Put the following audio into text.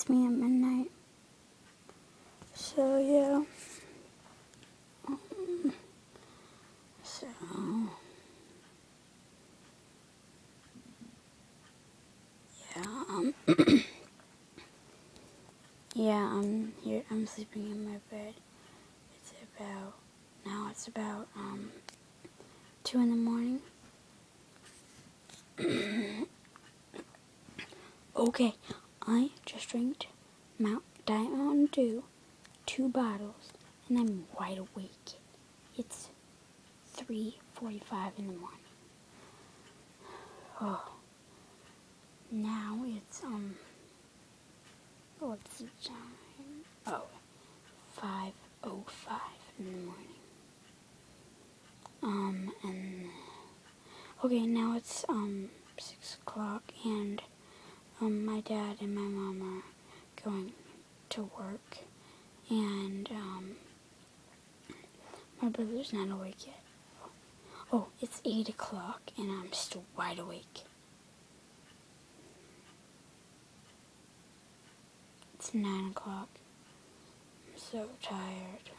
It's me at midnight. So yeah. So yeah. Yeah. I'm here. I'm sleeping in my bed. It's about 2 in the morning. Okay, I just drank Diet Mountain Dew, 2 bottles, and I'm wide awake. It's 3:45 in the morning. Oh, now it's what's the time? Oh, 5:05 in the morning. And okay, now it's 6 o'clock, and my dad and my mom are going to work, and my brother's not awake yet. Oh, it's 8 o'clock, and I'm still wide awake. It's 9 o'clock. I'm so tired.